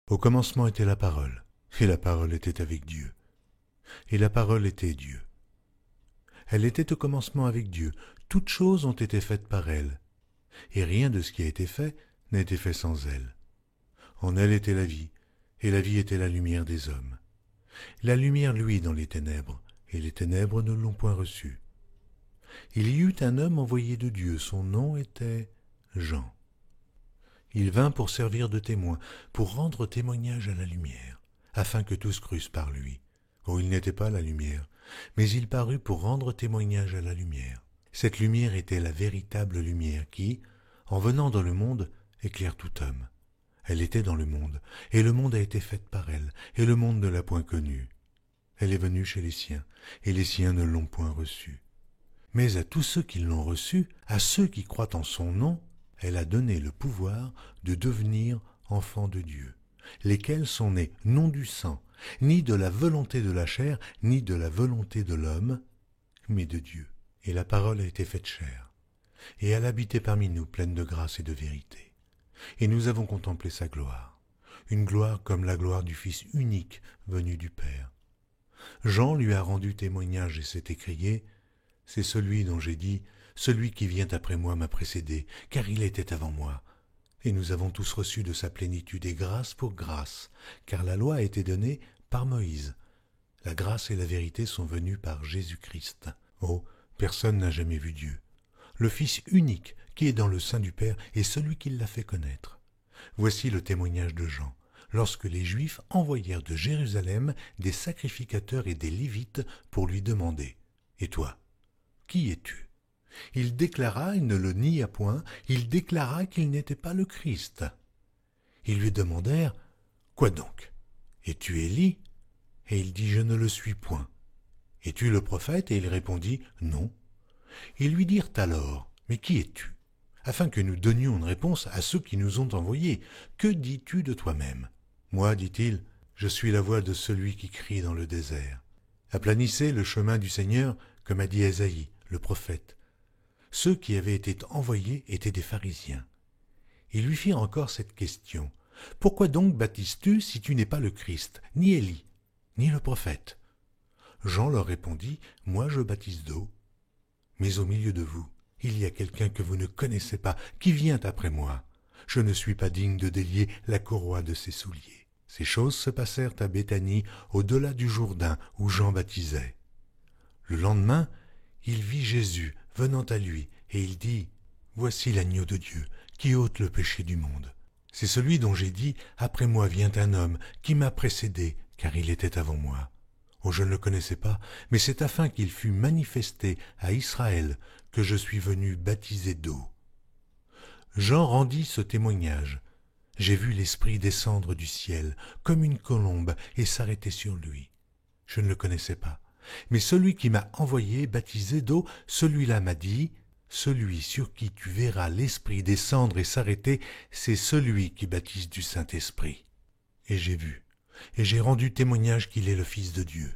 Au commencement était la parole, et la parole était avec Dieu, et la parole était Dieu. Elle était au commencement avec Dieu. Toutes choses ont été faites par elle, et rien de ce qui a été fait n'a été fait sans elle. En elle était la vie, et la vie était la lumière des hommes. La lumière luit dans les ténèbres, et les ténèbres ne l'ont point reçue. Il y eut un homme envoyé de Dieu, son nom était Jean. Il vint pour servir de témoin, pour rendre témoignage à la lumière, afin que tous crussent par lui. Oh, il n'était pas la lumière, mais il parut pour rendre témoignage à la lumière. Cette lumière était la véritable lumière qui, en venant dans le monde, éclaire tout homme. Elle était dans le monde, et le monde a été fait par elle, et le monde ne l'a point connue. Elle est venue chez les siens, et les siens ne l'ont point reçue. Mais à tous ceux qui l'ont reçue, à ceux qui croient en son nom, elle a donné le pouvoir de devenir enfants de Dieu, lesquels sont nés non du sang, ni de la volonté de la chair, ni de la volonté de l'homme, mais de Dieu. Et la parole a été faite chair, et elle habitait parmi nous, pleine de grâce et de vérité. Et nous avons contemplé sa gloire, une gloire comme la gloire du Fils unique venu du Père. Jean lui a rendu témoignage et s'est écrié « C'est celui dont j'ai dit, celui qui vient après moi m'a précédé, car il était avant moi. » Et nous avons tous reçu de sa plénitude et grâce pour grâce, car la loi a été donnée par Moïse. La grâce et la vérité sont venues par Jésus-Christ. Oh, personne n'a jamais vu Dieu. Le Fils unique qui est dans le sein du Père est celui qui l'a fait connaître. Voici le témoignage de Jean, lorsque les Juifs envoyèrent de Jérusalem des sacrificateurs et des Lévites pour lui demander « Et toi, qui es-tu » Il déclara, il ne le nia point, il déclara qu'il n'était pas le Christ. Ils lui demandèrent « Quoi donc? Es-tu Élie » Et il dit « Je ne le suis point. » « Es-tu le prophète » Et il répondit « Non. » Ils lui dirent alors « Mais qui es-tu » afin que nous donnions une réponse à ceux qui nous ont envoyés. « Que dis-tu de toi-même » Moi, dit-il, je suis la voix de celui qui crie dans le désert. Aplanissez le chemin du Seigneur, comme a dit Ésaïe, le prophète. Ceux qui avaient été envoyés étaient des pharisiens. Ils lui firent encore cette question. « Pourquoi donc baptises-tu si tu n'es pas le Christ, ni Élie, ni le prophète ?» Jean leur répondit, « Moi je baptise d'eau, mais au milieu de vous, il y a quelqu'un que vous ne connaissez pas, qui vient après moi. Je ne suis pas digne de délier la courroie de ses souliers. » Ces choses se passèrent à Béthanie, au-delà du Jourdain, où Jean baptisait. Le lendemain, il vit Jésus venant à lui, et il dit, « Voici l'agneau de Dieu, qui ôte le péché du monde. C'est celui dont j'ai dit, après moi vient un homme, qui m'a précédé, car il était avant moi. Oh, je ne le connaissais pas, mais c'est afin qu'il fût manifesté à Israël que je suis venu baptiser d'eau. » Jean rendit ce témoignage. J'ai vu l'Esprit descendre du ciel, comme une colombe, et s'arrêter sur lui. Je ne le connaissais pas. Mais celui qui m'a envoyé baptiser d'eau, celui-là m'a dit, « Celui sur qui tu verras l'Esprit descendre et s'arrêter, c'est celui qui baptise du Saint-Esprit. » Et j'ai vu, et j'ai rendu témoignage qu'il est le Fils de Dieu.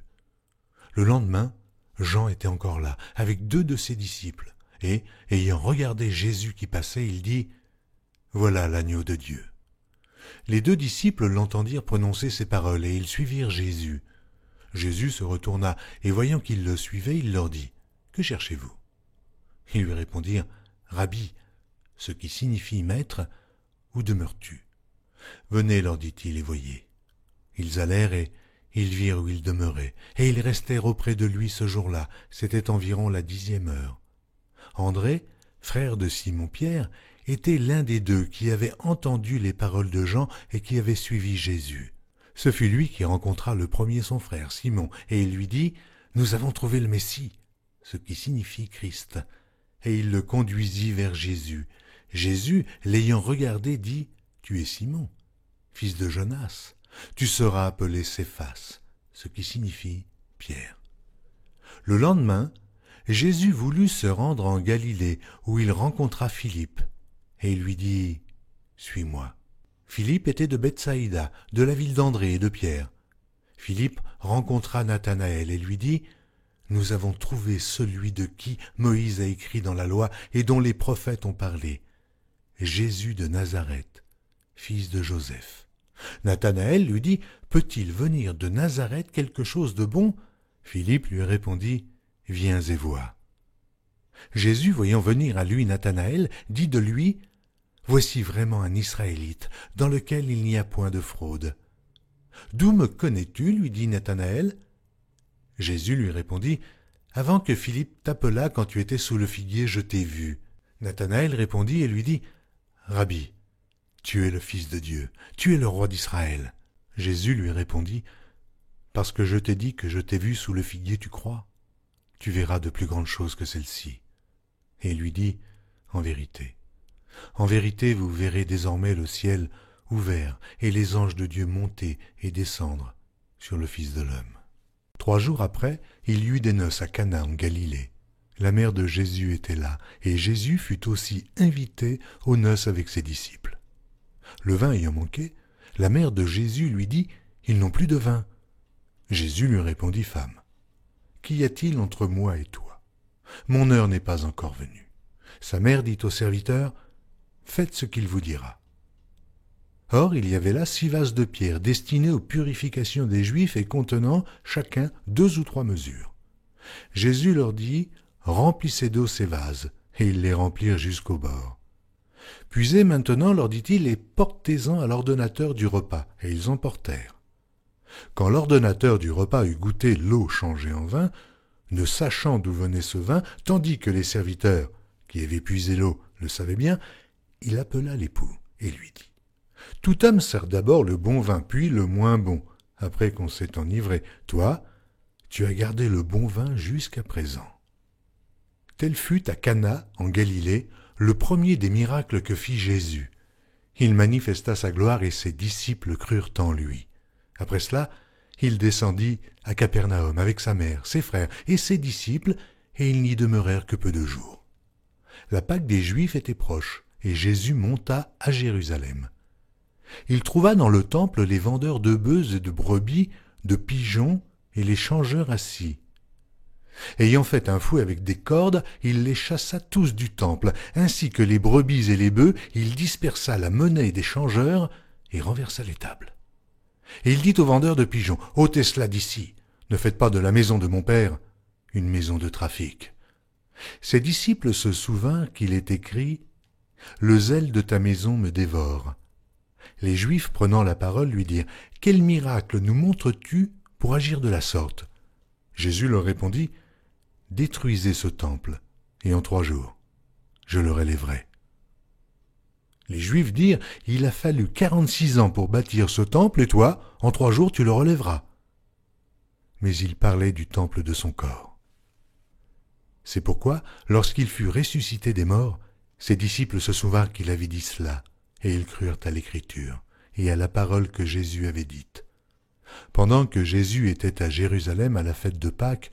Le lendemain, Jean était encore là, avec 2 de ses disciples, et, ayant regardé Jésus qui passait, il dit, « Voilà l'agneau de Dieu. » Les 2 disciples l'entendirent prononcer ces paroles, et ils suivirent Jésus. Jésus se retourna, et voyant qu'ils le suivaient, il leur dit, « Que cherchez-vous » Ils lui répondirent, « Rabbi, ce qui signifie maître, où demeures-tu » Venez, leur dit-il, et voyez. Ils allèrent et ils virent où il demeurait, et ils restèrent auprès de lui ce jour-là. C'était environ la 10e heure. André, frère de Simon-Pierre, était l'un des 2 qui avait entendu les paroles de Jean et qui avait suivi Jésus. Ce fut lui qui rencontra le premier son frère, Simon, et il lui dit, « Nous avons trouvé le Messie », ce qui signifie Christ. Et il le conduisit vers Jésus. Jésus, l'ayant regardé, dit, « Tu es Simon, fils de Jonas. Tu seras appelé Céphas, ce qui signifie Pierre. » Le lendemain, Jésus voulut se rendre en Galilée, où il rencontra Philippe, et il lui dit, « Suis-moi. » Philippe était de Bethsaïda, de la ville d'André et de Pierre. Philippe rencontra Nathanaël et lui dit, « Nous avons trouvé celui de qui Moïse a écrit dans la loi et dont les prophètes ont parlé, Jésus de Nazareth, fils de Joseph. » Nathanaël lui dit, « Peut-il venir de Nazareth quelque chose de bon ?» Philippe lui répondit, « Viens et vois. » Jésus, voyant venir à lui Nathanaël, dit de lui, « Voici vraiment un Israélite, dans lequel il n'y a point de fraude. »« D'où me connais-tu » lui dit Nathanaël. Jésus lui répondit, « Avant que Philippe t'appelât quand tu étais sous le figuier, je t'ai vu. » Nathanaël répondit et lui dit, « Rabbi, tu es le Fils de Dieu, tu es le roi d'Israël. » Jésus lui répondit, « Parce que je t'ai dit que je t'ai vu sous le figuier, tu crois? Tu verras de plus grandes choses que celles-ci. » Et il lui dit, « En vérité, vous verrez désormais le ciel ouvert et les anges de Dieu monter et descendre sur le Fils de l'homme. » 3 jours après, il y eut des noces à Cana en Galilée. La mère de Jésus était là, et Jésus fut aussi invité aux noces avec ses disciples. Le vin ayant manqué, la mère de Jésus lui dit, « Ils n'ont plus de vin. » Jésus lui répondit, « Femme, qu'y a-t-il entre moi et toi? Mon heure n'est pas encore venue. » Sa mère dit au serviteur, « Faites ce qu'il vous dira. » Or, il y avait là 6 vases de pierre destinés aux purifications des Juifs et contenant chacun 2 ou 3 mesures. Jésus leur dit, « Remplissez d'eau ces vases. » Et ils les remplirent jusqu'au bord. « Puisez maintenant, leur dit-il, et portez-en à l'ordonnateur du repas. » Et ils en portèrent. Quand l'ordonnateur du repas eut goûté l'eau changée en vin, ne sachant d'où venait ce vin, tandis que les serviteurs, qui avaient puisé l'eau, le savaient bien, il appela l'époux et lui dit, « Tout homme sert d'abord le bon vin, puis le moins bon, après qu'on s'est enivré. Toi, tu as gardé le bon vin jusqu'à présent. » Tel fut à Cana, en Galilée, le premier des miracles que fit Jésus. Il manifesta sa gloire et ses disciples crurent en lui. Après cela, il descendit à Capernaum avec sa mère, ses frères et ses disciples, et ils n'y demeurèrent que peu de jours. La Pâque des Juifs était proche, et Jésus monta à Jérusalem. Il trouva dans le temple les vendeurs de bœufs et de brebis, de pigeons et les changeurs assis. Ayant fait un fouet avec des cordes, il les chassa tous du temple, ainsi que les brebis et les bœufs, il dispersa la monnaie des changeurs et renversa les tables. Et il dit aux vendeurs de pigeons, « Ôtez cela d'ici, ne faites pas de la maison de mon père une maison de trafic. » Ses disciples se souvinrent qu'il est écrit, « Le zèle de ta maison me dévore. » Les Juifs, prenant la parole, lui dirent, « Quel miracle nous montres-tu pour agir de la sorte ?» Jésus leur répondit, « Détruisez ce temple, et en 3 jours, je le relèverai. » Les Juifs dirent, « Il a fallu 46 ans pour bâtir ce temple, et toi, en 3 jours, tu le relèveras. » Mais il parlait du temple de son corps. C'est pourquoi, lorsqu'il fut ressuscité des morts, ses disciples se souvinrent qu'il avait dit cela, et ils crurent à l'Écriture et à la parole que Jésus avait dite. Pendant que Jésus était à Jérusalem à la fête de Pâques,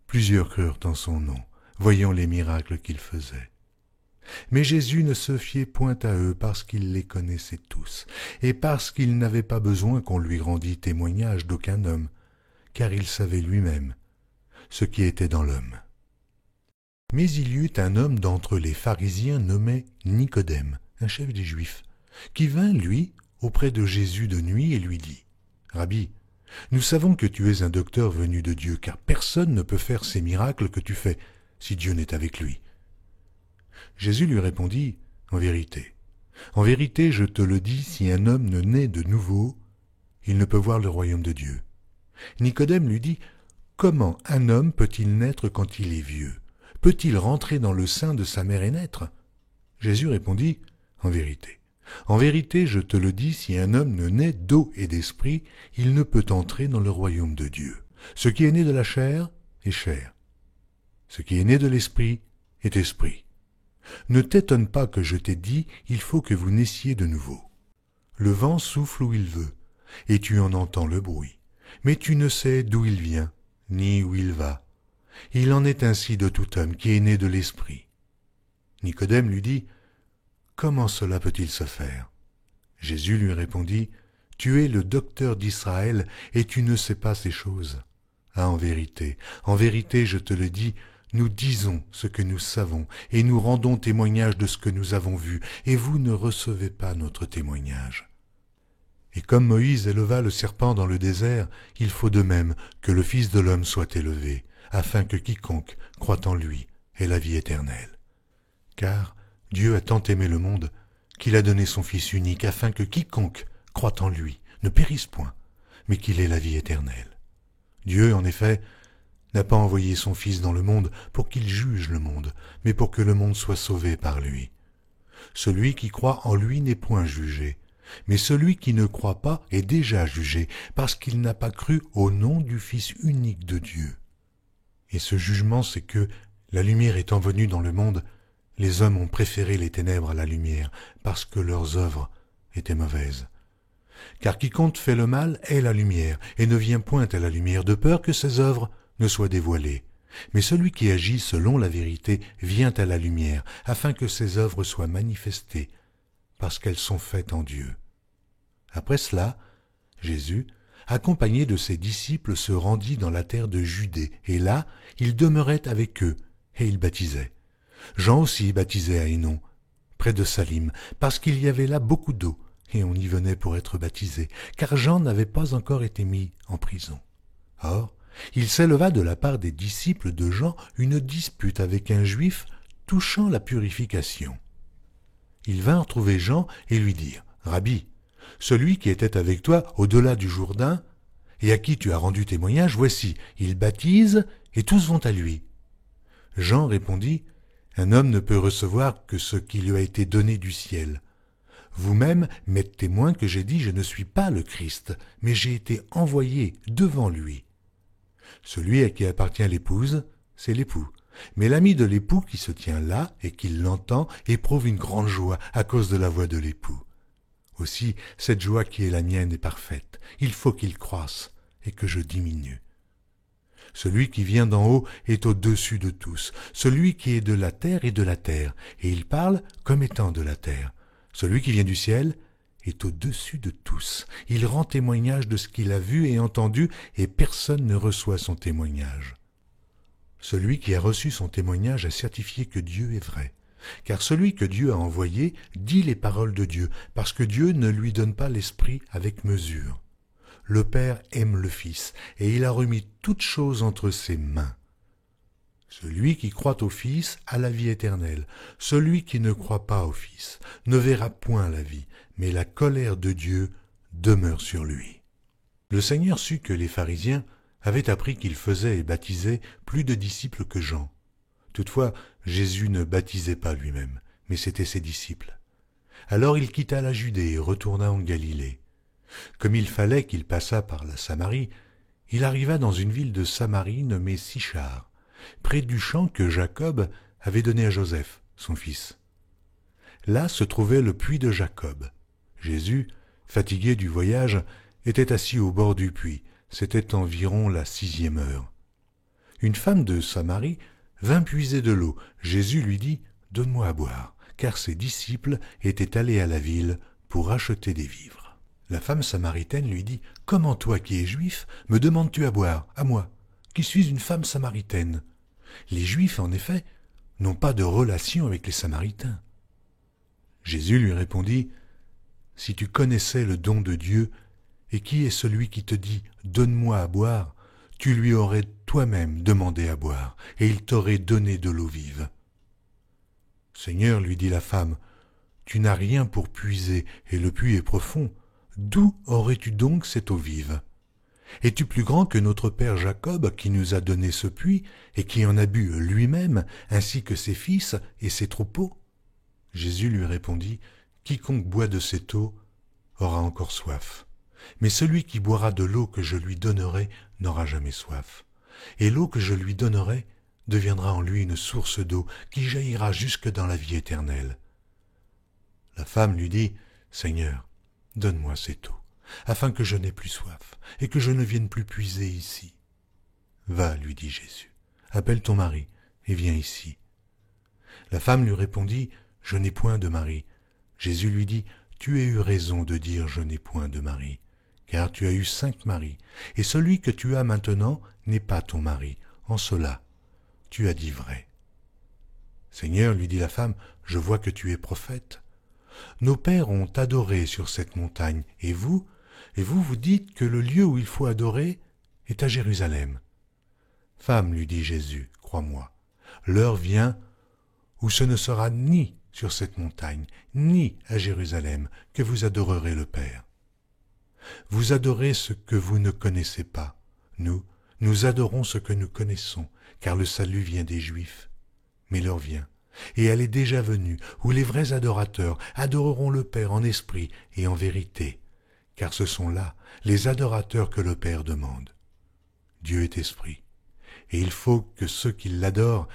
plusieurs crurent en son nom, voyant les miracles qu'il faisait. Mais Jésus ne se fiait point à eux parce qu'il les connaissait tous, et parce qu'il n'avait pas besoin qu'on lui rendît témoignage d'aucun homme, car il savait lui-même ce qui était dans l'homme. Mais il y eut un homme d'entre les pharisiens nommé Nicodème, un chef des Juifs, qui vint, lui, auprès de Jésus de nuit et lui dit, « Rabbi, nous savons que tu es un docteur venu de Dieu, car personne ne peut faire ces miracles que tu fais, si Dieu n'est avec lui. » Jésus lui répondit, « En vérité, je te le dis, si un homme ne naît de nouveau, il ne peut voir le royaume de Dieu. » Nicodème lui dit, « Comment un homme peut-il naître quand il est vieux? Peut-il rentrer dans le sein de sa mère et naître ?» Jésus répondit, « En vérité, je te le dis, si un homme ne naît d'eau et d'esprit, il ne peut entrer dans le royaume de Dieu. Ce qui est né de la chair est chair. Ce qui est né de l'esprit est esprit. Ne t'étonne pas que je t'ai dit, il faut que vous naissiez de nouveau. Le vent souffle où il veut, et tu en entends le bruit, mais tu ne sais d'où il vient, ni où il va. Il en est ainsi de tout homme qui est né de l'esprit. » Nicodème lui dit, « Comment cela peut-il se faire ?» Jésus lui répondit, « Tu es le docteur d'Israël et tu ne sais pas ces choses. Ah, en vérité, je te le dis, nous disons ce que nous savons et nous rendons témoignage de ce que nous avons vu, et vous ne recevez pas notre témoignage. Et comme Moïse éleva le serpent dans le désert, il faut de même que le Fils de l'homme soit élevé, afin que quiconque croit en lui ait la vie éternelle. Car Dieu a tant aimé le monde qu'il a donné son Fils unique, afin que quiconque croit en lui ne périsse point, mais qu'il ait la vie éternelle. Dieu, en effet, n'a pas envoyé son Fils dans le monde pour qu'il juge le monde, mais pour que le monde soit sauvé par lui. Celui qui croit en lui n'est point jugé, mais celui qui ne croit pas est déjà jugé, parce qu'il n'a pas cru au nom du Fils unique de Dieu. Et ce jugement, c'est que, la lumière étant venue dans le monde, les hommes ont préféré les ténèbres à la lumière, parce que leurs œuvres étaient mauvaises. Car quiconque fait le mal est la lumière, et ne vient point à la lumière, de peur que ses œuvres ne soient dévoilées. Mais celui qui agit selon la vérité vient à la lumière, afin que ses œuvres soient manifestées, parce qu'elles sont faites en Dieu. Après cela, Jésus, accompagné de ses disciples, se rendit dans la terre de Judée, et là, il demeurait avec eux, et il baptisait. Jean aussi baptisait à Hénon, près de Salim, parce qu'il y avait là beaucoup d'eau, et on y venait pour être baptisé, car Jean n'avait pas encore été mis en prison. Or, il s'éleva de la part des disciples de Jean une dispute avec un juif touchant la purification. Ils vinrent trouver Jean et lui dirent, « Rabbi, celui qui était avec toi au-delà du Jourdain, et à qui tu as rendu témoignage, voici, il baptise, et tous vont à lui. » Jean répondit, « Un homme ne peut recevoir que ce qui lui a été donné du ciel. Vous-même m'êtes témoin que j'ai dit, je ne suis pas le Christ, mais j'ai été envoyé devant lui. Celui à qui appartient l'épouse, c'est l'époux. Mais l'ami de l'époux qui se tient là et qui l'entend éprouve une grande joie à cause de la voix de l'époux. Aussi, cette joie qui est la mienne est parfaite. Il faut qu'il croisse et que je diminue. Celui qui vient d'en haut est au-dessus de tous. Celui qui est de la terre est de la terre, et il parle comme étant de la terre. Celui qui vient du ciel est au-dessus de tous. Il rend témoignage de ce qu'il a vu et entendu, et personne ne reçoit son témoignage. Celui qui a reçu son témoignage a certifié que Dieu est vrai. Car celui que Dieu a envoyé dit les paroles de Dieu, parce que Dieu ne lui donne pas l'esprit avec mesure. Le Père aime le Fils, et il a remis toutes choses entre ses mains. Celui qui croit au Fils a la vie éternelle. Celui qui ne croit pas au Fils ne verra point la vie, mais la colère de Dieu demeure sur lui. Le Seigneur sut que les pharisiens avaient appris qu'il faisait et baptisait plus de disciples que Jean. Toutefois, Jésus ne baptisait pas lui-même, mais c'étaient ses disciples. Alors il quitta la Judée et retourna en Galilée. Comme il fallait qu'il passât par la Samarie, il arriva dans une ville de Samarie nommée Sichar, près du champ que Jacob avait donné à Joseph, son fils. Là se trouvait le puits de Jacob. Jésus, fatigué du voyage, était assis au bord du puits. C'était environ la 6e heure. Une femme de Samarie vint puiser de l'eau. Jésus lui dit « Donne-moi à boire », car ses disciples étaient allés à la ville pour acheter des vivres. La femme samaritaine lui dit « Comment toi qui es juif, me demandes-tu à boire, à moi, qui suis une femme samaritaine ?» Les Juifs, en effet, n'ont pas de relation avec les Samaritains. Jésus lui répondit « Si tu connaissais le don de Dieu, et qui est celui qui te dit « Donne-moi à boire », tu lui aurais toi-même demandé à boire, et il t'aurait donné de l'eau vive. « Seigneur, lui dit la femme, tu n'as rien pour puiser, et le puits est profond. D'où aurais-tu donc cette eau vive ? Es-tu plus grand que notre père Jacob, qui nous a donné ce puits, et qui en a bu lui-même, ainsi que ses fils et ses troupeaux ?» Jésus lui répondit, « Quiconque boit de cette eau aura encore soif. Mais celui qui boira de l'eau que je lui donnerai n'aura jamais soif. Et l'eau que je lui donnerai deviendra en lui une source d'eau qui jaillira jusque dans la vie éternelle. » La femme lui dit, « Seigneur, donne-moi cette eau, afin que je n'aie plus soif, et que je ne vienne plus puiser ici. » « Va, lui dit Jésus, appelle ton mari, et viens ici. » La femme lui répondit, « Je n'ai point de mari. » Jésus lui dit, « Tu as eu raison de dire « Je n'ai point de mari », car tu as eu 5 maris, et celui que tu as maintenant n'est pas ton mari. En cela, tu as dit vrai. » « Seigneur, lui dit la femme, je vois que tu es prophète. Nos pères ont adoré sur cette montagne, et vous, et vous, vous dites que le lieu où il faut adorer est à Jérusalem. Femme, lui dit Jésus, crois-moi, l'heure vient où ce ne sera ni sur cette montagne, ni à Jérusalem que vous adorerez le Père. Vous adorez ce que vous ne connaissez pas. Nous adorons ce que nous connaissons, car le salut vient des Juifs. Mais l'heure vient, et elle est déjà venue, où les vrais adorateurs adoreront le Père en esprit et en vérité, car ce sont là les adorateurs que le Père demande. Dieu est esprit, et il faut que ceux qui l'adorent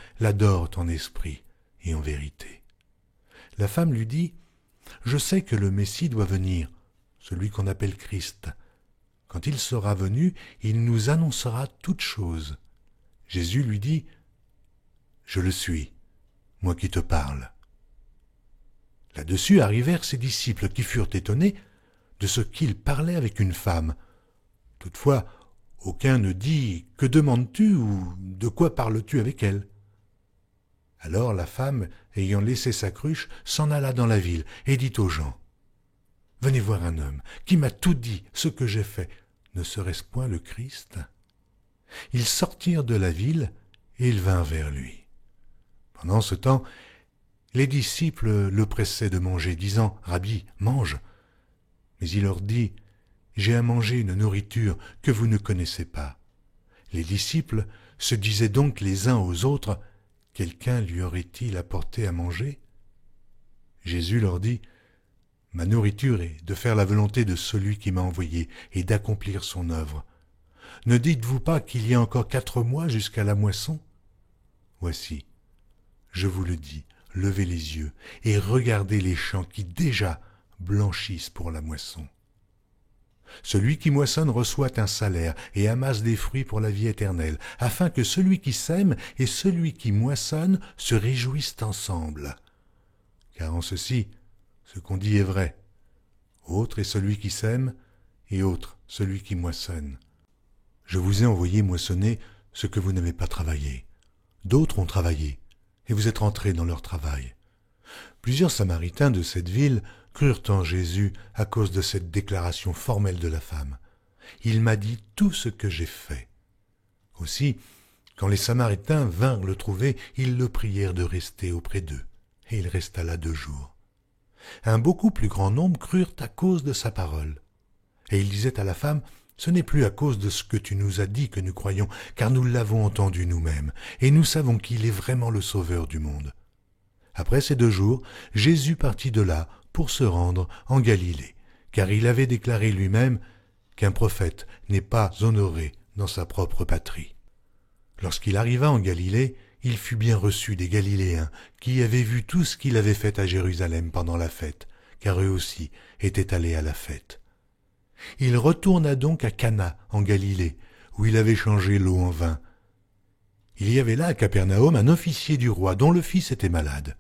en esprit et en vérité. La femme lui dit, « Je sais que le Messie doit venir, celui qu'on appelle Christ. Quand il sera venu, il nous annoncera toutes choses. » Jésus lui dit, « Je le suis, moi qui te parle. » Là-dessus arrivèrent ses disciples qui furent étonnés de ce qu'il parlait avec une femme. Toutefois, aucun ne dit « Que demandes-tu » ou « De quoi parles-tu avec elle ?» Alors la femme, ayant laissé sa cruche, s'en alla dans la ville et dit aux gens, « Venez voir un homme qui m'a tout dit ce que j'ai fait. Ne serait-ce point le Christ ?» Ils sortirent de la ville et ils vinrent vers lui. Pendant ce temps, les disciples le pressaient de manger, disant, « Rabbi, mange !» Mais il leur dit, « J'ai à manger une nourriture que vous ne connaissez pas. » Les disciples se disaient donc les uns aux autres, « Quelqu'un lui aurait-il apporté à manger ?» Jésus leur dit, « Ma nourriture est de faire la volonté de celui qui m'a envoyé et d'accomplir son œuvre. Ne dites-vous pas qu'il y a encore 4 mois jusqu'à la moisson? Voici, je vous le dis, levez les yeux et regardez les champs qui déjà blanchissent pour la moisson. Celui qui moissonne reçoit un salaire et amasse des fruits pour la vie éternelle, afin que celui qui sème et celui qui moissonne se réjouissent ensemble. Car en ceci, ce qu'on dit est vrai. Autre est celui qui sème, et autre celui qui moissonne. Je vous ai envoyé moissonner ce que vous n'avez pas travaillé. D'autres ont travaillé, et vous êtes rentrés dans leur travail. Plusieurs Samaritains de cette ville crurent en Jésus à cause de cette déclaration formelle de la femme. Il m'a dit tout ce que j'ai fait. Aussi, quand les Samaritains vinrent le trouver, ils le prièrent de rester auprès d'eux, et il resta là 2 jours. Un beaucoup plus grand nombre crurent à cause de sa parole. Et il disait à la femme, « Ce n'est plus à cause de ce que tu nous as dit que nous croyons, car nous l'avons entendu nous-mêmes, et nous savons qu'il est vraiment le Sauveur du monde. » Après ces 2 jours, Jésus partit de là pour se rendre en Galilée, car il avait déclaré lui-même qu'un prophète n'est pas honoré dans sa propre patrie. Lorsqu'il arriva en Galilée, il fut bien reçu des Galiléens qui avaient vu tout ce qu'il avait fait à Jérusalem pendant la fête, car eux aussi étaient allés à la fête. Il retourna donc à Cana en Galilée, où il avait changé l'eau en vin. Il y avait là à Capernaum un officier du roi dont le fils était malade.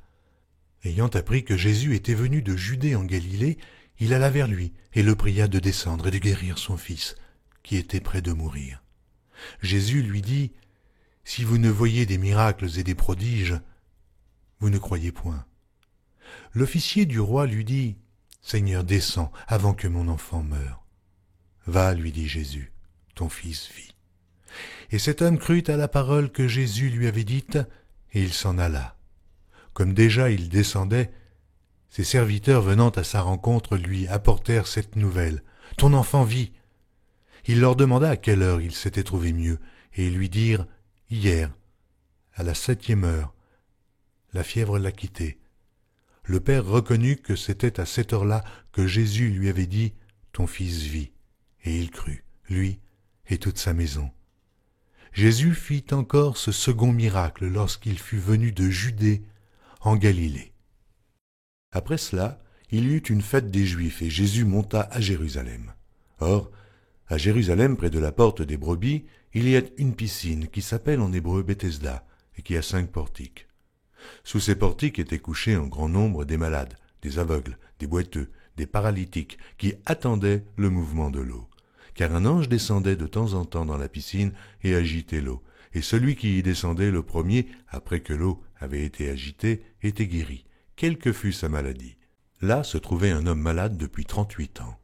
Ayant appris que Jésus était venu de Judée en Galilée, il alla vers lui et le pria de descendre et de guérir son fils, qui était près de mourir. Jésus lui dit, « Si vous ne voyez des miracles et des prodiges, vous ne croyez point. » L'officier du roi lui dit, « Seigneur, descends avant que mon enfant meure. » « Va, lui dit Jésus, ton fils vit. » Et cet homme crut à la parole que Jésus lui avait dite, et il s'en alla. Comme déjà il descendait, ses serviteurs venant à sa rencontre lui apportèrent cette nouvelle, « Ton enfant vit. » Il leur demanda à quelle heure il s'était trouvé mieux, et ils lui dirent, « Hier, à la 7e heure, la fièvre l'a quitté. » Le père reconnut que c'était à cette heure-là que Jésus lui avait dit, « Ton fils vit. » Et il crut, lui et toute sa maison. Jésus fit encore ce second miracle lorsqu'il fut venu de Judée en Galilée. Après cela, il y eut une fête des Juifs et Jésus monta à Jérusalem. Or, à Jérusalem, près de la porte des brebis, il y a une piscine qui s'appelle en hébreu Bethesda et qui a 5 portiques. Sous ces portiques étaient couchés en grand nombre des malades, des aveugles, des boiteux, des paralytiques qui attendaient le mouvement de l'eau. Car un ange descendait de temps en temps dans la piscine et agitait l'eau, et celui qui y descendait le premier, après que l'eau avait été agitée, était guéri, quelle que fût sa maladie. Là se trouvait un homme malade depuis 38 ans.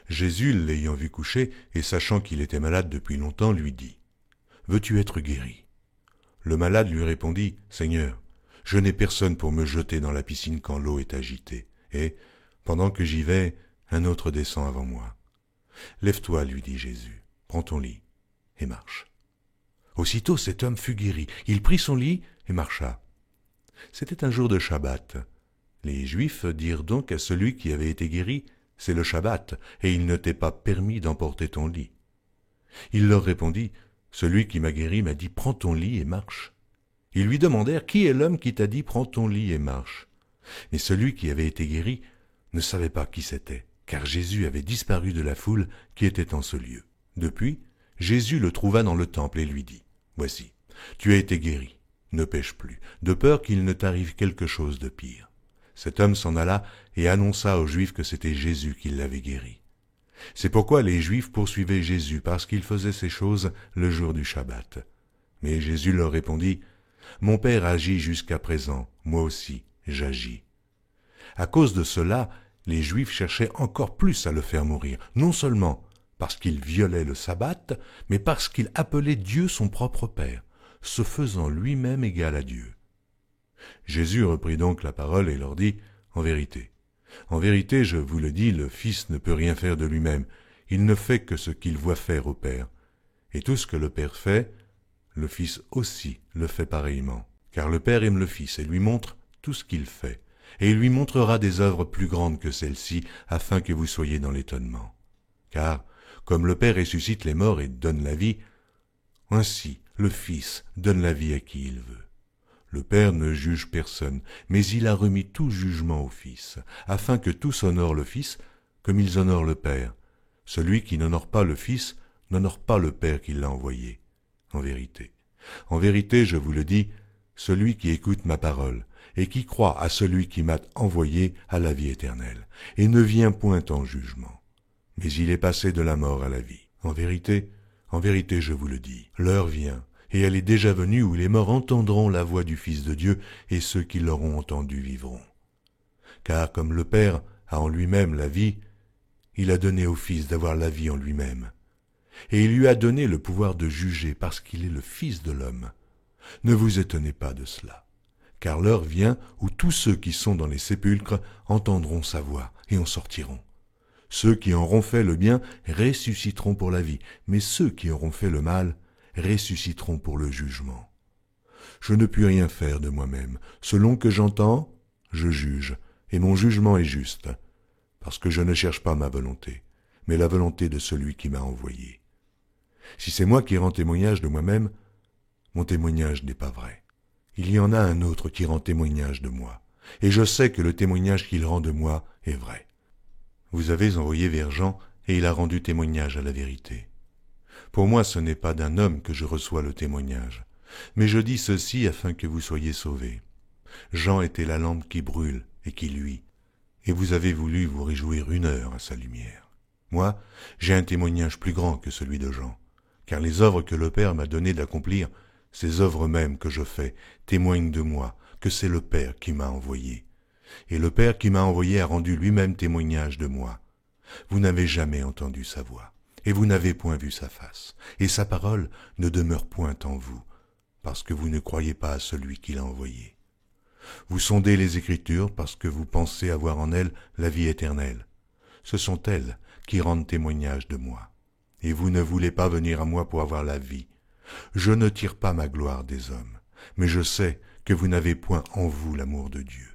Jésus, l'ayant vu coucher, et sachant qu'il était malade depuis longtemps, lui dit « Veux-tu être guéri ?» Le malade lui répondit « Seigneur, je n'ai personne pour me jeter dans la piscine quand l'eau est agitée, et, pendant que j'y vais, un autre descend avant moi. »« Lève-toi, lui dit Jésus, prends ton lit, et marche. » Aussitôt cet homme fut guéri, il prit son lit et marcha. C'était un jour de Shabbat. Les Juifs dirent donc à celui qui avait été guéri, « C'est le Shabbat, et il ne t'est pas permis d'emporter ton lit. » Il leur répondit, « Celui qui m'a guéri m'a dit, prends ton lit et marche. » Ils lui demandèrent, « Qui est l'homme qui t'a dit, prends ton lit et marche ?» Mais celui qui avait été guéri ne savait pas qui c'était, car Jésus avait disparu de la foule qui était en ce lieu. Depuis, Jésus le trouva dans le temple et lui dit, « Voici, tu as été guéri, ne pêche plus, de peur qu'il ne t'arrive quelque chose de pire. » Cet homme s'en alla et annonça aux Juifs que c'était Jésus qui l'avait guéri. C'est pourquoi les Juifs poursuivaient Jésus, parce qu'il faisait ces choses le jour du Shabbat. Mais Jésus leur répondit, « Mon Père agit jusqu'à présent, moi aussi j'agis. » À cause de cela, les Juifs cherchaient encore plus à le faire mourir, non seulement parce qu'il violait le sabbat, mais parce qu'il appelait Dieu son propre Père, se faisant lui-même égal à Dieu. Jésus reprit donc la parole et leur dit, « En vérité, je vous le dis, le Fils ne peut rien faire de lui-même, il ne fait que ce qu'il voit faire au Père. Et tout ce que le Père fait, le Fils aussi le fait pareillement. Car le Père aime le Fils et lui montre tout ce qu'il fait, et il lui montrera des œuvres plus grandes que celles-ci, afin que vous soyez dans l'étonnement. Car, comme le Père ressuscite les morts et donne la vie, ainsi le Fils donne la vie à qui il veut. Le Père ne juge personne, mais il a remis tout jugement au Fils, afin que tous honorent le Fils comme ils honorent le Père. Celui qui n'honore pas le Fils n'honore pas le Père qui l'a envoyé. En vérité, je vous le dis, celui qui écoute ma parole et qui croit à celui qui m'a envoyé a la vie éternelle, et ne vient point en jugement, mais il est passé de la mort à la vie. En vérité, je vous le dis, l'heure vient, et elle est déjà venue où les morts entendront la voix du Fils de Dieu, et ceux qui l'auront entendu vivront. Car comme le Père a en lui-même la vie, il a donné au Fils d'avoir la vie en lui-même. Et il lui a donné le pouvoir de juger parce qu'il est le Fils de l'homme. Ne vous étonnez pas de cela, car l'heure vient où tous ceux qui sont dans les sépulcres entendront sa voix et en sortiront. Ceux qui auront fait le bien ressusciteront pour la vie, mais ceux qui auront fait le mal ressusciteront pour le jugement. Je ne puis rien faire de moi-même. Selon que j'entends, je juge, et mon jugement est juste, parce que je ne cherche pas ma volonté, mais la volonté de celui qui m'a envoyé. Si c'est moi qui rends témoignage de moi-même, mon témoignage n'est pas vrai. Il y en a un autre qui rend témoignage de moi, et je sais que le témoignage qu'il rend de moi est vrai. Vous avez envoyé vers Jean, et il a rendu témoignage à la vérité. Pour moi, ce n'est pas d'un homme que je reçois le témoignage, mais je dis ceci afin que vous soyez sauvés. Jean était la lampe qui brûle et qui luit, et vous avez voulu vous réjouir 1 heure à sa lumière. Moi, j'ai un témoignage plus grand que celui de Jean, car les œuvres que le Père m'a donné d'accomplir, ces œuvres mêmes que je fais, témoignent de moi, que c'est le Père qui m'a envoyé. Et le Père qui m'a envoyé a rendu lui-même témoignage de moi. Vous n'avez jamais entendu sa voix, et vous n'avez point vu sa face, et sa parole ne demeure point en vous, parce que vous ne croyez pas à celui qui l'a envoyé. Vous sondez les Écritures parce que vous pensez avoir en elles la vie éternelle. Ce sont elles qui rendent témoignage de moi. Et vous ne voulez pas venir à moi pour avoir la vie. Je ne tire pas ma gloire des hommes, mais je sais que vous n'avez point en vous l'amour de Dieu.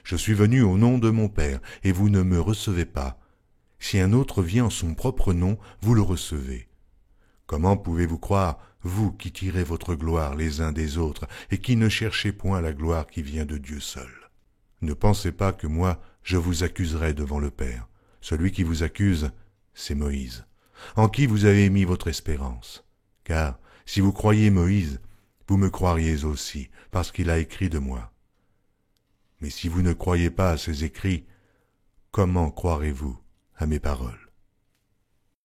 Je suis venu au nom de mon Père, et vous ne me recevez pas. Si un autre vient en son propre nom, vous le recevez. Comment pouvez-vous croire, vous qui tirez votre gloire les uns des autres, et qui ne cherchez point la gloire qui vient de Dieu seul? Ne pensez pas que moi, je vous accuserai devant le Père. Celui qui vous accuse, c'est Moïse, en qui vous avez mis votre espérance. Car si vous croyez Moïse, vous me croiriez aussi, parce qu'il a écrit de moi. Mais si vous ne croyez pas à ses écrits, comment croirez-vous à mes paroles?